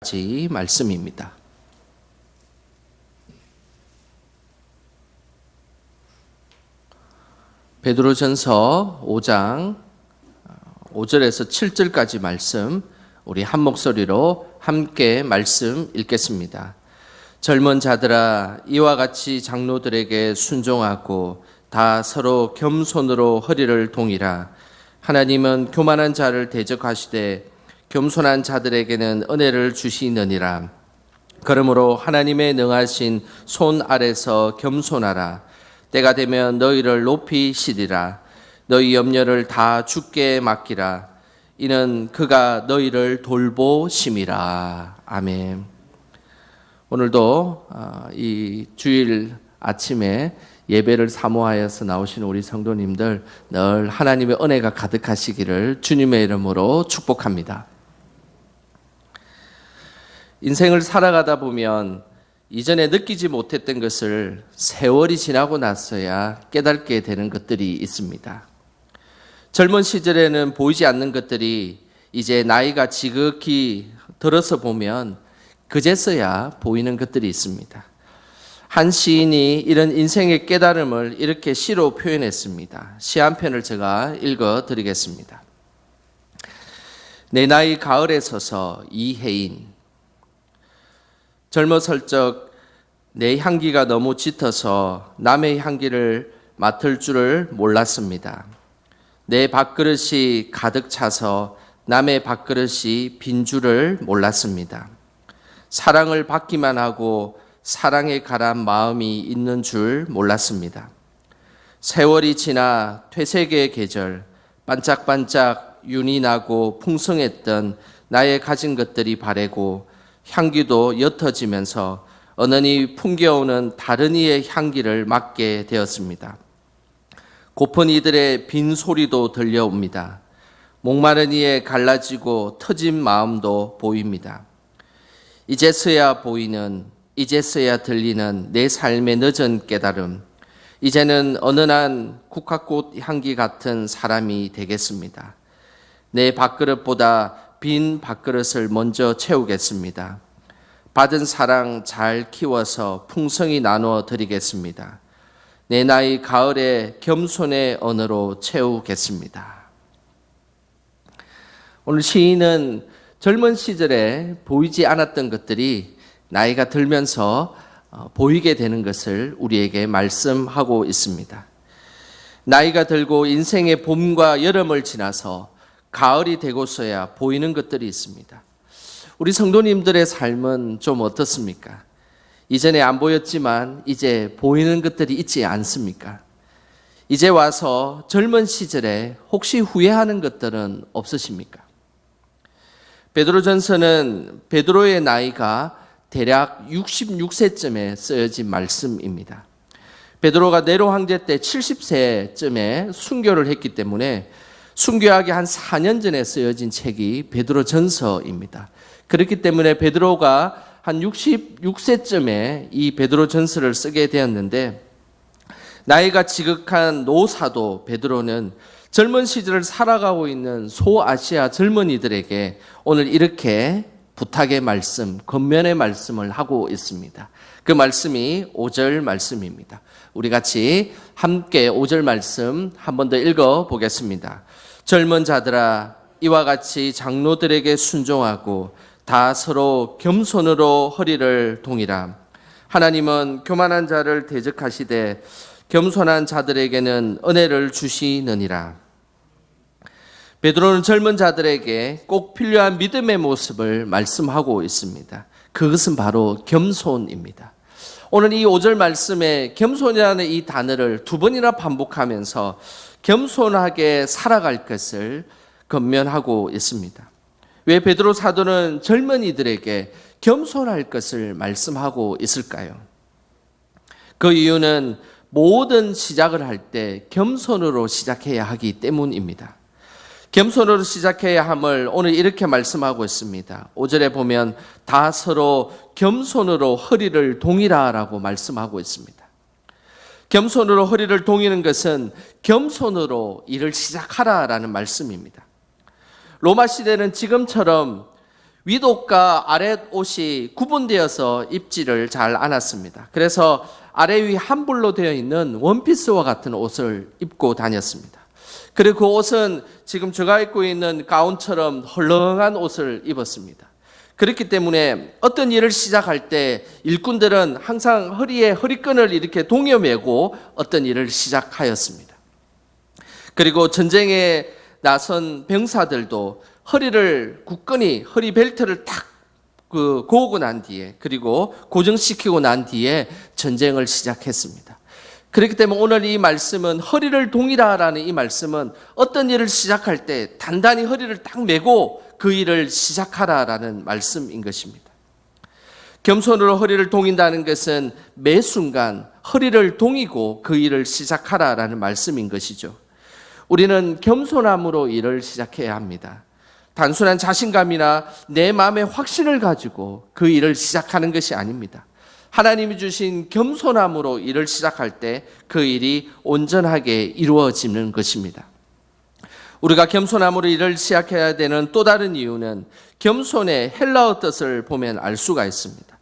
가지 말씀입니다. 베드로전서 5장 5절에서 7절까지 말씀 우리 한 목소리로 함께 말씀 읽겠습니다. 젊은 자들아 이와 같이 장로들에게 순종하고 다 서로 겸손으로 허리를 동이라. 하나님은 교만한 자를 대적하시되 겸손한 자들에게는 은혜를 주시느니라. 그러므로 하나님의 능하신 손 아래서 겸손하라. 때가 되면 너희를 높이시리라. 너희 염려를 다 주께 맡기라. 이는 그가 너희를 돌보심이라. 아멘. 오늘도 이 주일 아침에 예배를 사모하여서 나오신 우리 성도님들 늘 하나님의 은혜가 가득하시기를 주님의 이름으로 축복합니다. 인생을 살아가다 보면 이전에 느끼지 못했던 것을 세월이 지나고 나서야 깨닫게 되는 것들이 있습니다. 젊은 시절에는 보이지 않는 것들이 이제 나이가 지극히 들어서 보면 그제서야 보이는 것들이 있습니다. 한 시인이 이런 인생의 깨달음을 이렇게 시로 표현했습니다. 시 한 편을 제가 읽어 드리겠습니다. 내 나이 가을에 서서 이혜인. 젊었을 적 내 향기가 너무 짙어서 남의 향기를 맡을 줄을 몰랐습니다. 내 밥그릇이 가득 차서 남의 밥그릇이 빈 줄을 몰랐습니다. 사랑을 받기만 하고 사랑에 가란 마음이 있는 줄 몰랐습니다. 세월이 지나 퇴색의 계절, 반짝반짝 윤이 나고 풍성했던 나의 가진 것들이 바래고 향기도 옅어지면서 어느니 풍겨오는 다른 이의 향기를 맡게 되었습니다. 고픈 이들의 빈 소리도 들려옵니다. 목마른 이의 갈라지고 터진 마음도 보입니다. 이제서야 보이는, 이제서야 들리는 내 삶의 늦은 깨달음. 이제는 은은한 국화꽃 향기 같은 사람이 되겠습니다. 내 밥그릇보다 빈 밥그릇을 먼저 채우겠습니다. 받은 사랑 잘 키워서 풍성히 나누어 드리겠습니다. 내 나이 가을에 겸손의 언어로 채우겠습니다. 오늘 시인은 젊은 시절에 보이지 않았던 것들이 나이가 들면서 보이게 되는 것을 우리에게 말씀하고 있습니다. 나이가 들고 인생의 봄과 여름을 지나서 가을이 되고서야 보이는 것들이 있습니다. 우리 성도님들의 삶은 좀 어떻습니까? 이전에 안 보였지만 이제 보이는 것들이 있지 않습니까? 이제 와서 젊은 시절에 혹시 후회하는 것들은 없으십니까? 베드로전서는 베드로의 나이가 대략 66세쯤에 쓰여진 말씀입니다. 베드로가 네로 황제 때 70세쯤에 순교를 했기 때문에 순교하기 한 4년 전에 쓰여진 책이 베드로전서입니다. 그렇기 때문에 베드로가 한 66세쯤에 이 베드로전서를 쓰게 되었는데 나이가 지극한 노사도 베드로는 젊은 시절을 살아가고 있는 소아시아 젊은이들에게 오늘 이렇게 부탁의 말씀, 권면의 말씀을 하고 있습니다. 그 말씀이 5절 말씀입니다. 우리 같이 함께 5절 말씀 한 번 더 읽어 보겠습니다. 젊은 자들아 이와 같이 장로들에게 순종하고 다 서로 겸손으로 허리를 동이라. 하나님은 교만한 자를 대적하시되 겸손한 자들에게는 은혜를 주시느니라. 베드로는 젊은 자들에게 꼭 필요한 믿음의 모습을 말씀하고 있습니다. 그것은 바로 겸손입니다. 오늘 이 5절 말씀에 겸손이라는 이 단어를 두 번이나 반복하면서 겸손하게 살아갈 것을 권면하고 있습니다. 왜 베드로 사도는 젊은이들에게 겸손할 것을 말씀하고 있을까요? 그 이유는 모든 시작을 할 때 겸손으로 시작해야 하기 때문입니다. 겸손으로 시작해야 함을 오늘 이렇게 말씀하고 있습니다. 5절에 보면 다 서로 겸손으로 허리를 동이라라고 말씀하고 있습니다. 겸손으로 허리를 동이는 것은 겸손으로 일을 시작하라라는 말씀입니다. 로마 시대는 지금처럼 윗옷과 아랫옷이 구분되어서 입지를 잘 않았습니다. 그래서 아래 위 한불로 되어 있는 원피스와 같은 옷을 입고 다녔습니다. 그리고 그 옷은 지금 제가 입고 있는 가운처럼 헐렁한 옷을 입었습니다. 그렇기 때문에 어떤 일을 시작할 때 일꾼들은 항상 허리에 허리끈을 이렇게 동여매고 어떤 일을 시작하였습니다. 그리고 전쟁에 나선 병사들도 허리를 굳건히 허리 벨트를 탁 고고 난 뒤에 그리고 고정시키고 난 뒤에 전쟁을 시작했습니다. 그렇기 때문에 오늘 이 말씀은 허리를 동이라라는 이 말씀은 어떤 일을 시작할 때 단단히 허리를 딱 메고 그 일을 시작하라라는 말씀인 것입니다. 겸손으로 허리를 동인다는 것은 매 순간 허리를 동이고 그 일을 시작하라라는 말씀인 것이죠. 우리는 겸손함으로 일을 시작해야 합니다. 단순한 자신감이나 내 마음의 확신을 가지고 그 일을 시작하는 것이 아닙니다. 하나님이 주신 겸손함으로 일을 시작할 때 그 일이 온전하게 이루어지는 것입니다. 우리가 겸손함으로 일을 시작해야 되는 또 다른 이유는 겸손의 헬라어 뜻을 보면 알 수가 있습니다.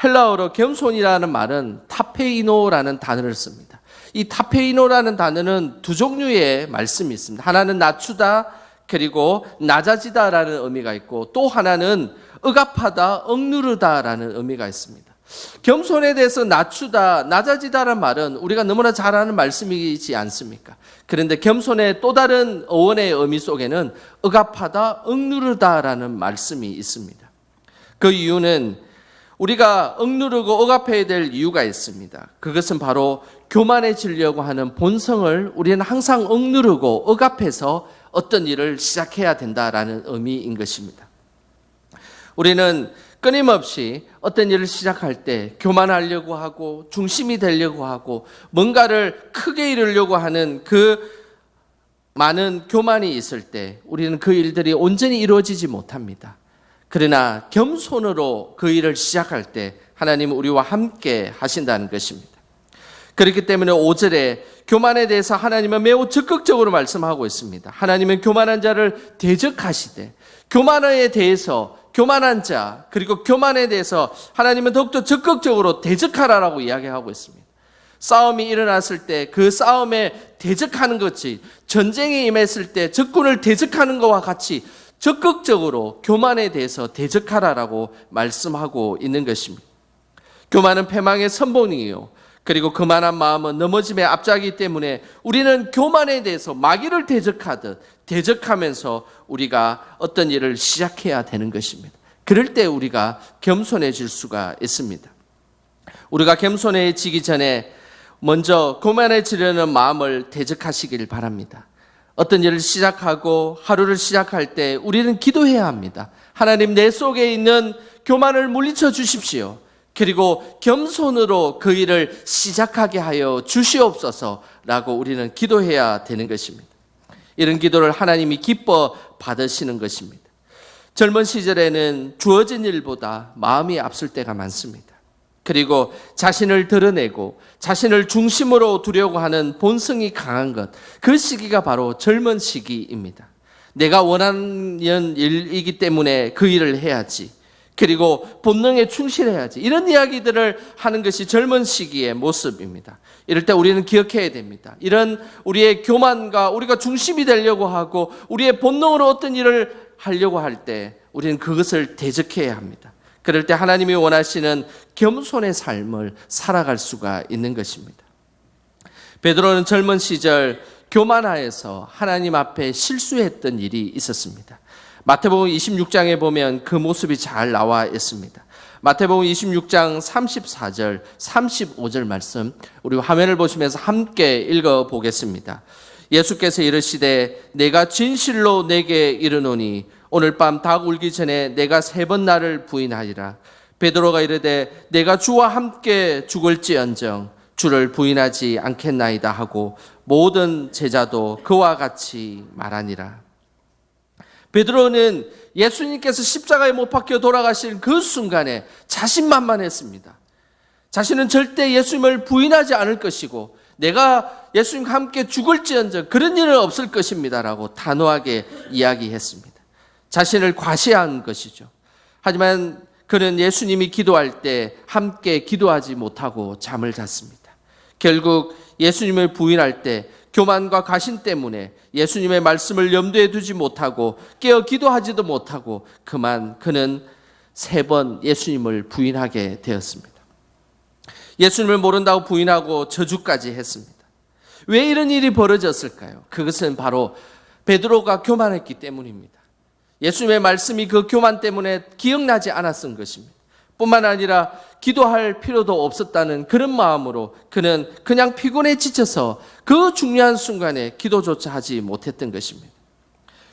헬라어로 겸손이라는 말은 타페이노라는 단어를 씁니다. 이 타페이노라는 단어는 두 종류의 말씀이 있습니다. 하나는 낮추다 그리고 낮아지다라는 의미가 있고 또 하나는 억압하다, 억누르다라는 의미가 있습니다. 겸손에 대해서 낮추다, 낮아지다라는 말은 우리가 너무나 잘 아는 말씀이지 않습니까? 그런데 겸손의 또 다른 어원의 의미 속에는 억압하다, 억누르다라는 말씀이 있습니다. 그 이유는 우리가 억누르고 억압해야 될 이유가 있습니다. 그것은 바로 교만해지려고 하는 본성을 우리는 항상 억누르고 억압해서 어떤 일을 시작해야 된다라는 의미인 것입니다. 우리는 끊임없이 어떤 일을 시작할 때 교만하려고 하고 중심이 되려고 하고 뭔가를 크게 이루려고 하는 그 많은 교만이 있을 때 우리는 그 일들이 온전히 이루어지지 못합니다. 그러나 겸손으로 그 일을 시작할 때 하나님은 우리와 함께 하신다는 것입니다. 그렇기 때문에 5절에 교만에 대해서 하나님은 매우 적극적으로 말씀하고 있습니다. 하나님은 교만한 자를 대적하시되 교만에 대해서 교만한 자 그리고 교만에 대해서 하나님은 더욱더 적극적으로 대적하라라고 이야기하고 있습니다. 싸움이 일어났을 때 그 싸움에 대적하는 것이 전쟁에 임했을 때 적군을 대적하는 것과 같이 적극적으로 교만에 대해서 대적하라라고 말씀하고 있는 것입니다. 교만은 패망의 선봉이요 그리고 그만한 마음은 넘어짐의 앞자기 때문에 우리는 교만에 대해서 마귀를 대적하듯 대적하면서 우리가 어떤 일을 시작해야 되는 것입니다. 그럴 때 우리가 겸손해질 수가 있습니다. 우리가 겸손해지기 전에 먼저 교만해지려는 마음을 대적하시길 바랍니다. 어떤 일을 시작하고 하루를 시작할 때 우리는 기도해야 합니다. 하나님 내 속에 있는 교만을 물리쳐 주십시오. 그리고 겸손으로 그 일을 시작하게 하여 주시옵소서라고 우리는 기도해야 되는 것입니다. 이런 기도를 하나님이 기뻐 받으시는 것입니다. 젊은 시절에는 주어진 일보다 마음이 앞설 때가 많습니다. 그리고 자신을 드러내고 자신을 중심으로 두려고 하는 본성이 강한 것, 그 시기가 바로 젊은 시기입니다. 내가 원하는 일이기 때문에 그 일을 해야지. 그리고 본능에 충실해야지. 이런 이야기들을 하는 것이 젊은 시기의 모습입니다. 이럴 때 우리는 기억해야 됩니다. 이런 우리의 교만과 우리가 중심이 되려고 하고 우리의 본능으로 어떤 일을 하려고 할 때 우리는 그것을 대적해야 합니다. 그럴 때 하나님이 원하시는 겸손의 삶을 살아갈 수가 있는 것입니다. 베드로는 젊은 시절 교만하여서 하나님 앞에 실수했던 일이 있었습니다. 마태복음 26장에 보면 그 모습이 잘 나와 있습니다. 마태복음 26장 34절, 35절 말씀 우리 화면을 보시면서 함께 읽어보겠습니다. 예수께서 이르시되 내가 진실로 내게 이르노니 오늘 밤 닭 울기 전에 내가 3번 나를 부인하리라. 베드로가 이르되 내가 주와 함께 죽을지언정 주를 부인하지 않겠나이다 하고 모든 제자도 그와 같이 말하니라. 베드로는 예수님께서 십자가에 못 박혀 돌아가신 그 순간에 자신만만했습니다. 자신은 절대 예수님을 부인하지 않을 것이고 내가 예수님과 함께 죽을지언정 그런 일은 없을 것입니다라고 단호하게 이야기했습니다. 자신을 과시한 것이죠. 하지만 그는 예수님이 기도할 때 함께 기도하지 못하고 잠을 잤습니다. 결국 예수님을 부인할 때 교만과 가신 때문에 예수님의 말씀을 염두에 두지 못하고 깨어 기도하지도 못하고 그만 그는 3번 예수님을 부인하게 되었습니다. 예수님을 모른다고 부인하고 저주까지 했습니다. 왜 이런 일이 벌어졌을까요? 그것은 바로 베드로가 교만했기 때문입니다. 예수님의 말씀이 그 교만 때문에 기억나지 않았던 것입니다. 뿐만 아니라 기도할 필요도 없었다는 그런 마음으로 그는 그냥 피곤해 지쳐서 그 중요한 순간에 기도조차 하지 못했던 것입니다.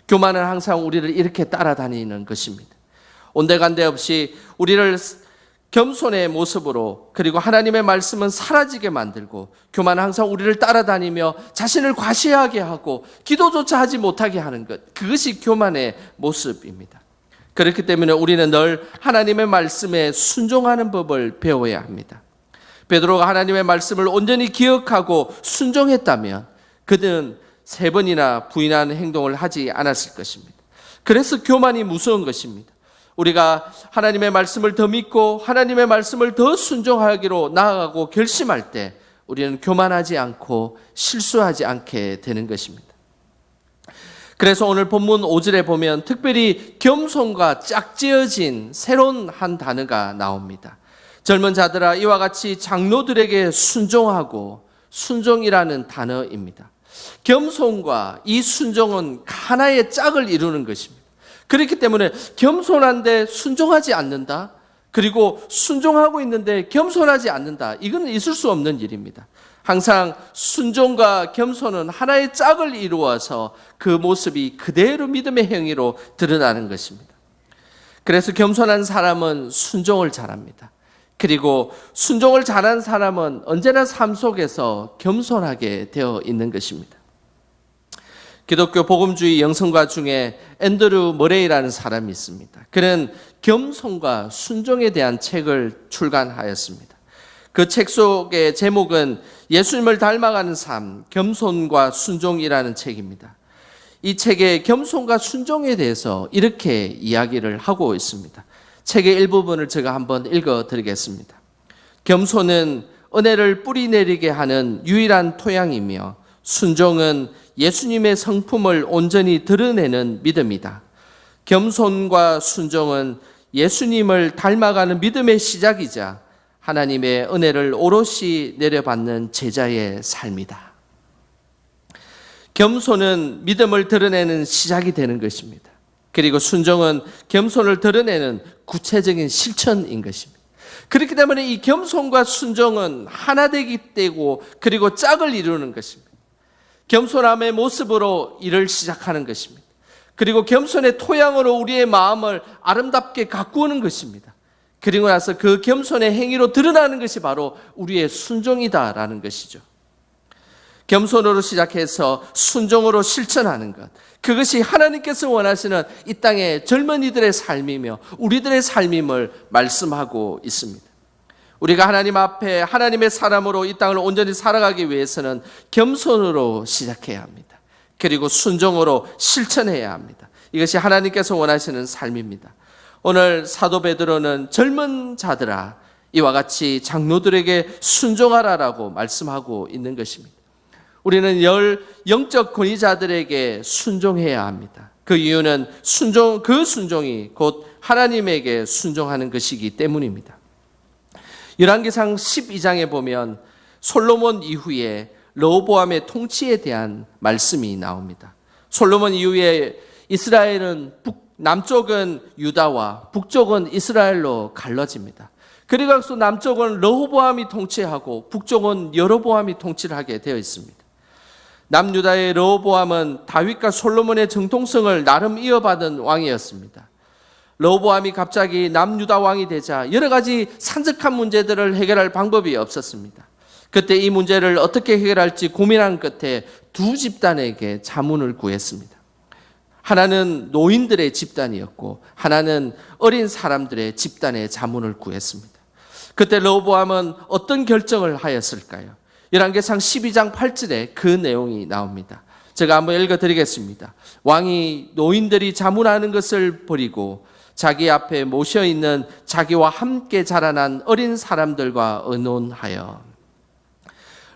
교만은 항상 우리를 이렇게 따라다니는 것입니다. 온데간데 없이 우리를 겸손의 모습으로, 그리고 하나님의 말씀은 사라지게 만들고, 교만은 항상 우리를 따라다니며 자신을 과시하게 하고 기도조차 하지 못하게 하는 것, 그것이 교만의 모습입니다. 그렇기 때문에 우리는 늘 하나님의 말씀에 순종하는 법을 배워야 합니다. 베드로가 하나님의 말씀을 온전히 기억하고 순종했다면 그는 3번이나 부인하는 행동을 하지 않았을 것입니다. 그래서 교만이 무서운 것입니다. 우리가 하나님의 말씀을 더 믿고 하나님의 말씀을 더 순종하기로 나아가고 결심할 때 우리는 교만하지 않고 실수하지 않게 되는 것입니다. 그래서 오늘 본문 5절에 보면 특별히 겸손과 짝지어진 새로운 한 단어가 나옵니다. 젊은 자들아 이와 같이 장로들에게 순종하고, 순종이라는 단어입니다. 겸손과 이 순종은 하나의 짝을 이루는 것입니다. 그렇기 때문에 겸손한데 순종하지 않는다, 그리고 순종하고 있는데 겸손하지 않는다, 이건 있을 수 없는 일입니다. 항상 순종과 겸손은 하나의 짝을 이루어서 그 모습이 그대로 믿음의 행위로 드러나는 것입니다. 그래서 겸손한 사람은 순종을 잘합니다. 그리고 순종을 잘한 사람은 언제나 삶 속에서 겸손하게 되어 있는 것입니다. 기독교 복음주의 영성가 중에 앤드류 머레이라는 사람이 있습니다. 그는 겸손과 순종에 대한 책을 출간하였습니다. 그 책 속의 제목은 예수님을 닮아가는 삶, 겸손과 순종이라는 책입니다. 이 책의 겸손과 순종에 대해서 이렇게 이야기를 하고 있습니다. 책의 일부분을 제가 한번 읽어드리겠습니다. 겸손은 은혜를 뿌리내리게 하는 유일한 토양이며 순종은 예수님의 성품을 온전히 드러내는 믿음이다. 겸손과 순종은 예수님을 닮아가는 믿음의 시작이자 하나님의 은혜를 오롯이 내려받는 제자의 삶이다. 겸손은 믿음을 드러내는 시작이 되는 것입니다. 그리고 순종은 겸손을 드러내는 구체적인 실천인 것입니다. 그렇기 때문에 이 겸손과 순종은 하나 되기 때고, 그리고 짝을 이루는 것입니다. 겸손함의 모습으로 일을 시작하는 것입니다. 그리고 겸손의 토양으로 우리의 마음을 아름답게 가꾸는 것입니다. 그리고 나서 그 겸손의 행위로 드러나는 것이 바로 우리의 순종이다라는 것이죠. 겸손으로 시작해서 순종으로 실천하는 것, 그것이 하나님께서 원하시는 이 땅의 젊은이들의 삶이며 우리들의 삶임을 말씀하고 있습니다. 우리가 하나님 앞에 하나님의 사람으로 이 땅을 온전히 살아가기 위해서는 겸손으로 시작해야 합니다. 그리고 순종으로 실천해야 합니다. 이것이 하나님께서 원하시는 삶입니다. 오늘 사도 베드로는 젊은 자들아 이와 같이 장로들에게 순종하라라고 말씀하고 있는 것입니다. 우리는 영적 권위자들에게 순종해야 합니다. 그 이유는 그 순종이 곧 하나님에게 순종하는 것이기 때문입니다. 열왕기상 12장에 보면 솔로몬 이후에 르호보암의 통치에 대한 말씀이 나옵니다. 솔로몬 이후에 이스라엘은 남쪽은 유다와 북쪽은 이스라엘로 갈라집니다. 그래서 남쪽은 르호보암이 통치하고 북쪽은 여로보암이 통치를 하게 되어 있습니다. 남유다의 르호보암은 다윗과 솔로몬의 정통성을 나름 이어받은 왕이었습니다. 르호보암이 갑자기 남유다 왕이 되자 여러 가지 산적한 문제들을 해결할 방법이 없었습니다. 그때 이 문제를 어떻게 해결할지 고민한 끝에 두 집단에게 자문을 구했습니다. 하나는 노인들의 집단이었고 하나는 어린 사람들의 집단의 자문을 구했습니다. 그때 르호보암은 어떤 결정을 하였을까요? 열왕기상 12장 8절에 그 내용이 나옵니다. 제가 한번 읽어드리겠습니다. 왕이 노인들이 자문하는 것을 버리고 자기 앞에 모셔 있는 자기와 함께 자라난 어린 사람들과 의논하여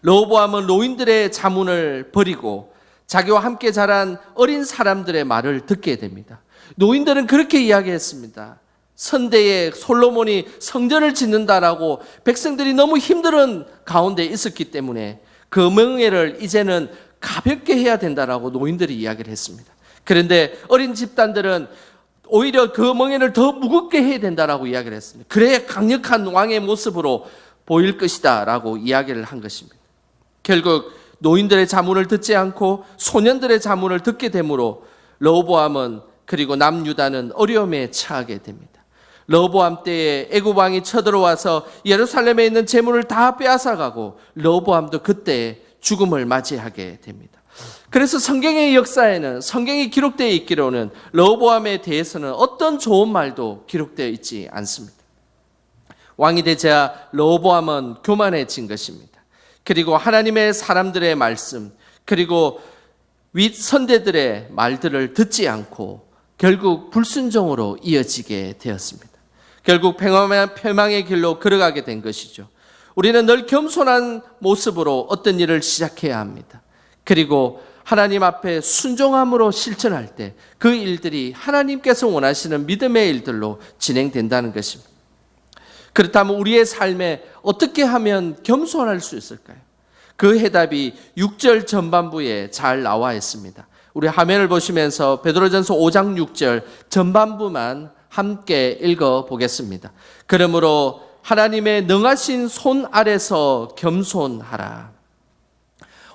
르호보암은 노인들의 자문을 버리고 자기와 함께 자란 어린 사람들의 말을 듣게 됩니다. 노인들은 그렇게 이야기했습니다. 선대에 솔로몬이 성전을 짓는다라고 백성들이 너무 힘든 가운데 있었기 때문에 그 멍에를 이제는 가볍게 해야 된다라고 노인들이 이야기를 했습니다. 그런데 어린 집단들은 오히려 그 멍에를 더 무겁게 해야 된다라고 이야기를 했습니다. 그래야 강력한 왕의 모습으로 보일 것이다라고 이야기를 한 것입니다. 결국 노인들의 자문을 듣지 않고 소년들의 자문을 듣게 되므로 르호보암은 그리고 남유다는 어려움에 처하게 됩니다. 르호보암 때에 애굽 왕이 쳐들어와서 예루살렘에 있는 재물을 다 빼앗아가고 르호보암도 그때 죽음을 맞이하게 됩니다. 그래서 성경의 역사에는 성경이 기록되어 있기로는 르호보암에 대해서는 어떤 좋은 말도 기록되어 있지 않습니다. 왕이 되자 르호보암은 교만해진 것입니다. 그리고 하나님의 사람들의 말씀, 그리고 윗 선대들의 말들을 듣지 않고 결국 불순종으로 이어지게 되었습니다. 결국 패망의 길로 걸어가게 된 것이죠. 우리는 늘 겸손한 모습으로 어떤 일을 시작해야 합니다. 그리고 하나님 앞에 순종함으로 실천할 때 그 일들이 하나님께서 원하시는 믿음의 일들로 진행된다는 것입니다. 그렇다면 우리의 삶에 어떻게 하면 겸손할 수 있을까요? 그 해답이 6절 전반부에 잘 나와 있습니다. 우리 화면을 보시면서 베드로전서 5장 6절 전반부만 함께 읽어보겠습니다. 그러므로 하나님의 능하신 손 아래서 겸손하라.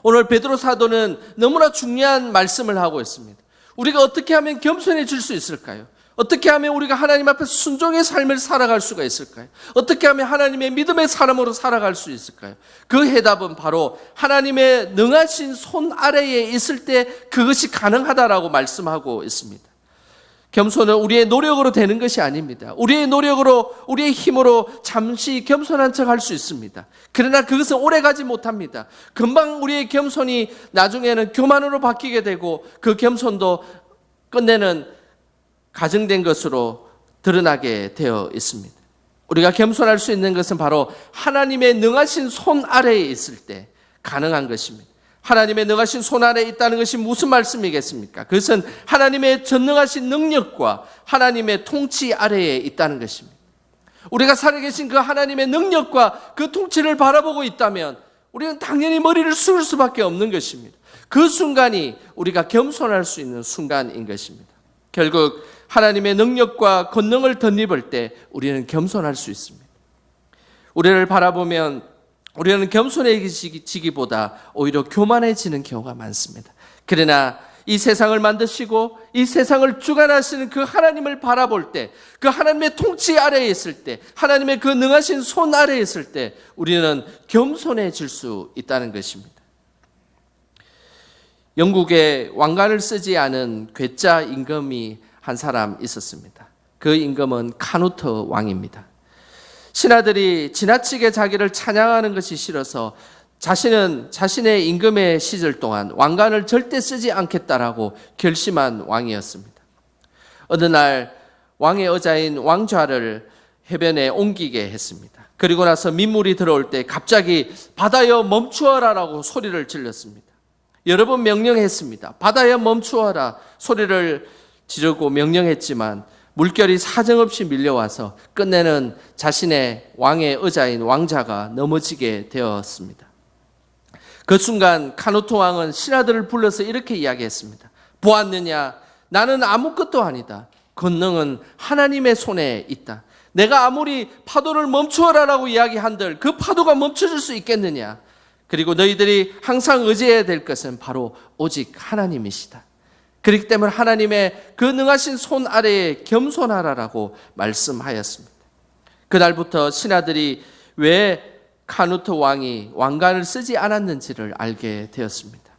오늘 베드로 사도는 너무나 중요한 말씀을 하고 있습니다. 우리가 어떻게 하면 겸손해질 수 있을까요? 어떻게 하면 우리가 하나님 앞에 순종의 삶을 살아갈 수가 있을까요? 어떻게 하면 하나님의 믿음의 사람으로 살아갈 수 있을까요? 그 해답은 바로 하나님의 능하신 손 아래에 있을 때 그것이 가능하다라고 말씀하고 있습니다. 겸손은 우리의 노력으로 되는 것이 아닙니다. 우리의 노력으로, 우리의 힘으로 잠시 겸손한 척 할 수 있습니다. 그러나 그것은 오래가지 못합니다. 금방 우리의 겸손이 나중에는 교만으로 바뀌게 되고 그 겸손도 끝내는 가증된 것으로 드러나게 되어 있습니다. 우리가 겸손할 수 있는 것은 바로 하나님의 능하신 손 아래에 있을 때 가능한 것입니다. 하나님의 능하신 손 아래에 있다는 것이 무슨 말씀이겠습니까? 그것은 하나님의 전능하신 능력과 하나님의 통치 아래에 있다는 것입니다. 우리가 살아계신 그 하나님의 능력과 그 통치를 바라보고 있다면 우리는 당연히 머리를 숙일 수밖에 없는 것입니다. 그 순간이 우리가 겸손할 수 있는 순간인 것입니다. 결국 하나님의 능력과 권능을 덧입을 때 우리는 겸손할 수 있습니다. 우리를 바라보면 우리는 겸손해지기보다 오히려 교만해지는 경우가 많습니다. 그러나 이 세상을 만드시고 이 세상을 주관하시는 그 하나님을 바라볼 때, 그 하나님의 통치 아래에 있을 때, 하나님의 그 능하신 손 아래에 있을 때 우리는 겸손해질 수 있다는 것입니다. 영국에 왕관을 쓰지 않은 괴짜 임금이 한 사람 있었습니다. 그 임금은 카누트 왕입니다. 신하들이 지나치게 자기를 찬양하는 것이 싫어서 자신은 자신의 임금의 시절 동안 왕관을 절대 쓰지 않겠다라고 결심한 왕이었습니다. 어느 날 왕의 의자인 왕좌를 해변에 옮기게 했습니다. 그리고 나서 민물이 들어올 때 갑자기 바다여 멈추어라라고 소리를 질렀습니다. 여러 번 명령했습니다. 바다여 멈추어라 소리를 지르고 명령했지만 물결이 사정없이 밀려와서 끝내는 자신의 왕의 의자인 왕자가 넘어지게 되었습니다. 그 순간 카누트 왕은 신하들을 불러서 이렇게 이야기했습니다. 보았느냐? 나는 아무것도 아니다. 권능은 하나님의 손에 있다. 내가 아무리 파도를 멈추어라라고 이야기한들 그 파도가 멈춰질 수 있겠느냐? 그리고 너희들이 항상 의지해야 될 것은 바로 오직 하나님이시다. 그렇기 때문에 하나님의 그 능하신 손 아래에 겸손하라라고 말씀하였습니다. 그날부터 신하들이 왜 카누트 왕이 왕관을 쓰지 않았는지를 알게 되었습니다.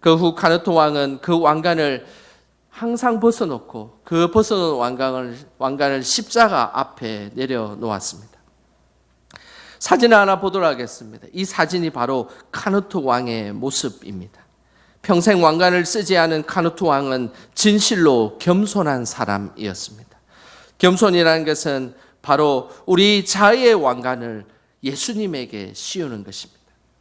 그 후 카누트 왕은 그 왕관을 항상 벗어놓고 그 벗어놓은 왕관을 십자가 앞에 내려놓았습니다. 사진을 하나 보도록 하겠습니다. 이 사진이 바로 카누트 왕의 모습입니다. 평생 왕관을 쓰지 않은 카누트 왕은 진실로 겸손한 사람이었습니다. 겸손이라는 것은 바로 우리 자아의 왕관을 예수님에게 씌우는 것입니다.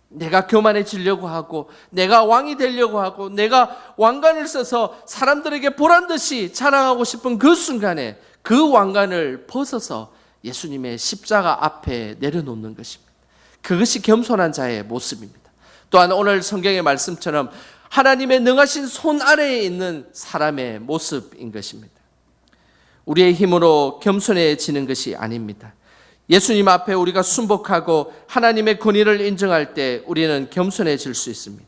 내가 교만해지려고 하고 내가 왕이 되려고 하고 내가 왕관을 써서 사람들에게 보란듯이 자랑하고 싶은 그 순간에 그 왕관을 벗어서 예수님의 십자가 앞에 내려놓는 것입니다. 그것이 겸손한 자의 모습입니다. 또한 오늘 성경의 말씀처럼 하나님의 능하신 손 아래에 있는 사람의 모습인 것입니다. 우리의 힘으로 겸손해지는 것이 아닙니다. 예수님 앞에 우리가 순복하고 하나님의 권위를 인정할 때 우리는 겸손해질 수 있습니다.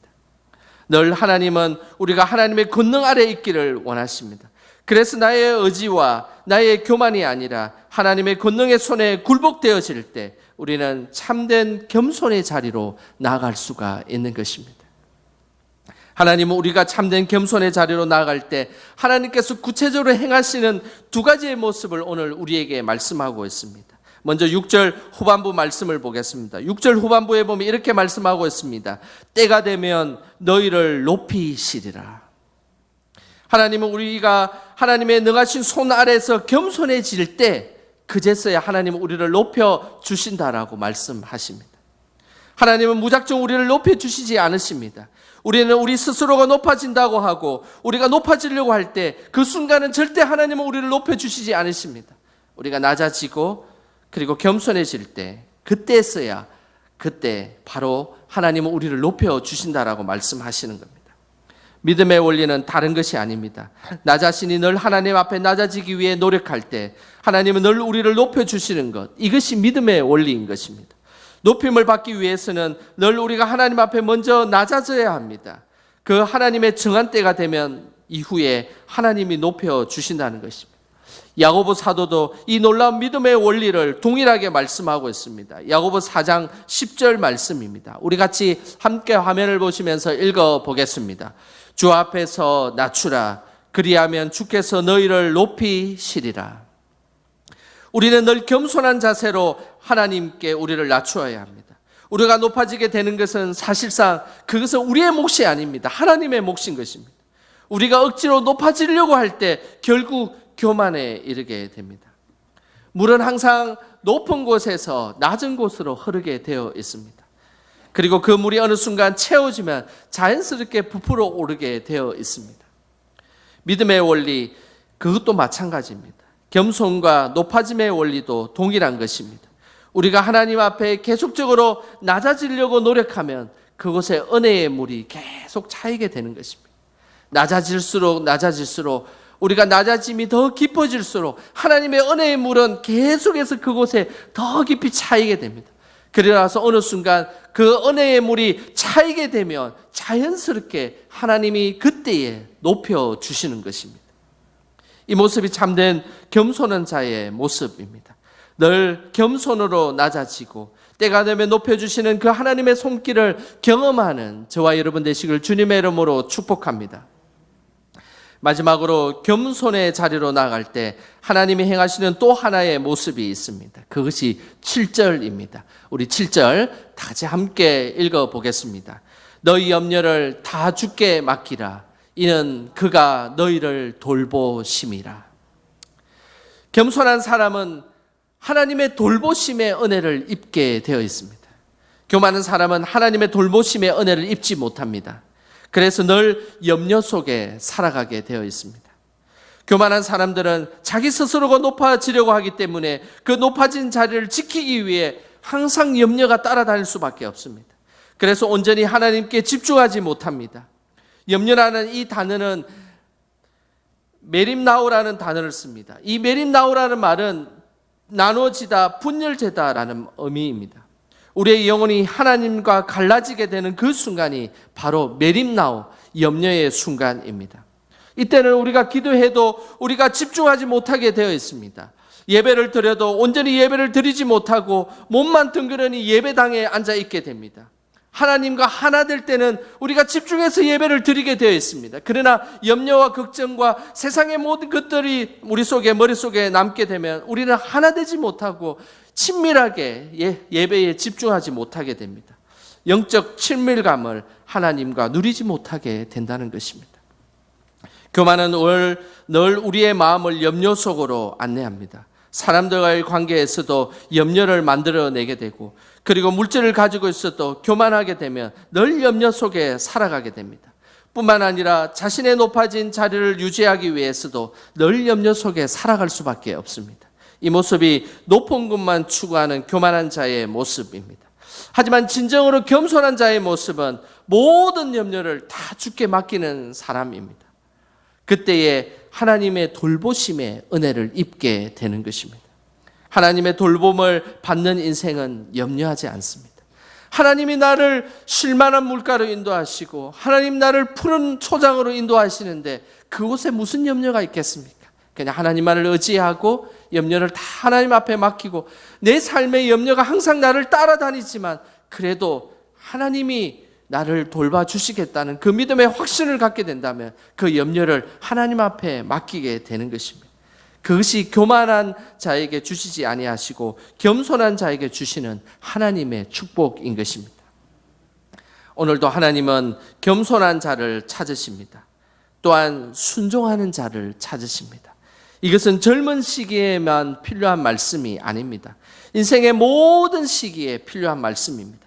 늘 하나님은 우리가 하나님의 권능 아래에 있기를 원하십니다. 그래서 나의 의지와 나의 교만이 아니라 하나님의 권능의 손에 굴복되어질 때 우리는 참된 겸손의 자리로 나아갈 수가 있는 것입니다. 하나님은 우리가 참된 겸손의 자리로 나아갈 때 하나님께서 구체적으로 행하시는 두 가지의 모습을 오늘 우리에게 말씀하고 있습니다. 먼저 6절 후반부 말씀을 보겠습니다. 6절 후반부에 보면 이렇게 말씀하고 있습니다. 때가 되면 너희를 높이시리라. 하나님은 우리가 하나님의 능하신 손 아래에서 겸손해질 때 그제서야 하나님은 우리를 높여 주신다라고 말씀하십니다. 하나님은 무작정 우리를 높여 주시지 않으십니다. 우리는 우리 스스로가 높아진다고 하고 우리가 높아지려고 할 때 그 순간은 절대 하나님은 우리를 높여 주시지 않으십니다. 우리가 낮아지고 그리고 겸손해질 때 그때서야 그때 바로 하나님은 우리를 높여 주신다라고 말씀하시는 겁니다. 믿음의 원리는 다른 것이 아닙니다. 나 자신이 늘 하나님 앞에 낮아지기 위해 노력할 때 하나님은 늘 우리를 높여주시는 것, 이것이 믿음의 원리인 것입니다. 높임을 받기 위해서는 늘 우리가 하나님 앞에 먼저 낮아져야 합니다. 그 하나님의 정한 때가 되면 이후에 하나님이 높여주신다는 것입니다. 야고보 사도도 이 놀라운 믿음의 원리를 동일하게 말씀하고 있습니다. 야고보 4장 10절 말씀입니다. 우리 같이 함께 화면을 보시면서 읽어보겠습니다. 주 앞에서 낮추라. 그리하면 주께서 너희를 높이시리라. 우리는 늘 겸손한 자세로 하나님께 우리를 낮추어야 합니다. 우리가 높아지게 되는 것은 사실상 그것은 우리의 몫이 아닙니다. 하나님의 몫인 것입니다. 우리가 억지로 높아지려고 할 때 결국 교만에 이르게 됩니다. 물은 항상 높은 곳에서 낮은 곳으로 흐르게 되어 있습니다. 그리고 그 물이 어느 순간 채워지면 자연스럽게 부풀어 오르게 되어 있습니다. 믿음의 원리, 그것도 마찬가지입니다. 겸손과 높아짐의 원리도 동일한 것입니다. 우리가 하나님 앞에 계속적으로 낮아지려고 노력하면 그곳에 은혜의 물이 계속 차이게 되는 것입니다. 낮아질수록 우리가 낮아짐이 더 깊어질수록 하나님의 은혜의 물은 계속해서 그곳에 더 깊이 차이게 됩니다. 그러나서 어느 순간 그 은혜의 물이 차이게 되면 자연스럽게 하나님이 그때에 높여주시는 것입니다. 이 모습이 참된 겸손한 자의 모습입니다. 늘 겸손으로 낮아지고 때가 되면 높여주시는 그 하나님의 손길을 경험하는 저와 여러분 되시길 주님의 이름으로 축복합니다. 마지막으로 겸손의 자리로 나아갈 때 하나님이 행하시는 또 하나의 모습이 있습니다. 그것이 7절입니다. 우리 7절 다 같이 함께 읽어보겠습니다. 너희 염려를 다 주께 맡기라. 이는 그가 너희를 돌보심이라. 겸손한 사람은 하나님의 돌보심의 은혜를 입게 되어 있습니다. 교만한 사람은 하나님의 돌보심의 은혜를 입지 못합니다. 그래서 늘 염려 속에 살아가게 되어 있습니다. 교만한 사람들은 자기 스스로가 높아지려고 하기 때문에 그 높아진 자리를 지키기 위해 항상 염려가 따라다닐 수밖에 없습니다. 그래서 온전히 하나님께 집중하지 못합니다. 염려라는 이 단어는 메림나우라는 단어를 씁니다. 이 메림나우라는 말은 나눠지다, 분열되다라는 의미입니다. 우리의 영혼이 하나님과 갈라지게 되는 그 순간이 바로 메림나우, 염려의 순간입니다. 이때는 우리가 기도해도 우리가 집중하지 못하게 되어 있습니다. 예배를 드려도 온전히 예배를 드리지 못하고 몸만 덩그러니 예배당에 앉아 있게 됩니다. 하나님과 하나 될 때는 우리가 집중해서 예배를 드리게 되어 있습니다. 그러나 염려와 걱정과 세상의 모든 것들이 우리 속에 머릿속에 남게 되면 우리는 하나 되지 못하고 친밀하게 예배에 집중하지 못하게 됩니다. 영적 친밀감을 하나님과 누리지 못하게 된다는 것입니다. 교만은 늘 우리의 마음을 염려 속으로 안내합니다. 사람들과의 관계에서도 염려를 만들어내게 되고, 그리고 물질을 가지고 있어도 교만하게 되면 늘 염려 속에 살아가게 됩니다. 뿐만 아니라 자신의 높아진 자리를 유지하기 위해서도 늘 염려 속에 살아갈 수밖에 없습니다. 이 모습이 높은 것만 추구하는 교만한 자의 모습입니다. 하지만 진정으로 겸손한 자의 모습은 모든 염려를 다 주께 맡기는 사람입니다. 그때에 하나님의 돌보심의 은혜를 입게 되는 것입니다. 하나님의 돌봄을 받는 인생은 염려하지 않습니다. 하나님이 나를 쉴만한 물가로 인도하시고 하나님 나를 푸른 초장으로 인도하시는데 그곳에 무슨 염려가 있겠습니까? 그냥 하나님만을 의지하고 염려를 다 하나님 앞에 맡기고, 내 삶의 염려가 항상 나를 따라다니지만 그래도 하나님이 나를 돌봐주시겠다는 그 믿음의 확신을 갖게 된다면 그 염려를 하나님 앞에 맡기게 되는 것입니다. 그것이 교만한 자에게 주시지 아니하시고 겸손한 자에게 주시는 하나님의 축복인 것입니다. 오늘도 하나님은 겸손한 자를 찾으십니다. 또한 순종하는 자를 찾으십니다. 이것은 젊은 시기에만 필요한 말씀이 아닙니다. 인생의 모든 시기에 필요한 말씀입니다.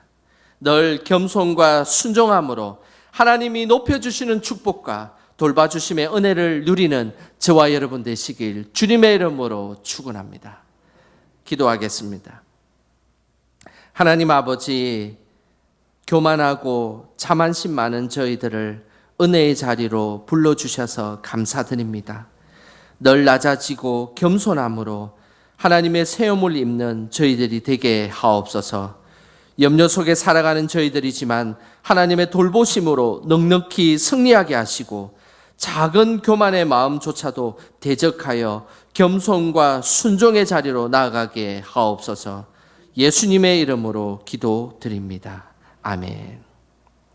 늘 겸손과 순종함으로 하나님이 높여주시는 축복과 돌봐주심의 은혜를 누리는 저와 여러분 되시길 주님의 이름으로 축원합니다. 기도하겠습니다. 하나님 아버지, 교만하고 자만심 많은 저희들을 은혜의 자리로 불러주셔서 감사드립니다. 늘 낮아지고 겸손함으로 하나님의 세움을 입는 저희들이 되게 하옵소서. 염려 속에 살아가는 저희들이지만 하나님의 돌보심으로 넉넉히 승리하게 하시고 작은 교만의 마음조차도 대적하여 겸손과 순종의 자리로 나아가게 하옵소서. 예수님의 이름으로 기도드립니다. 아멘.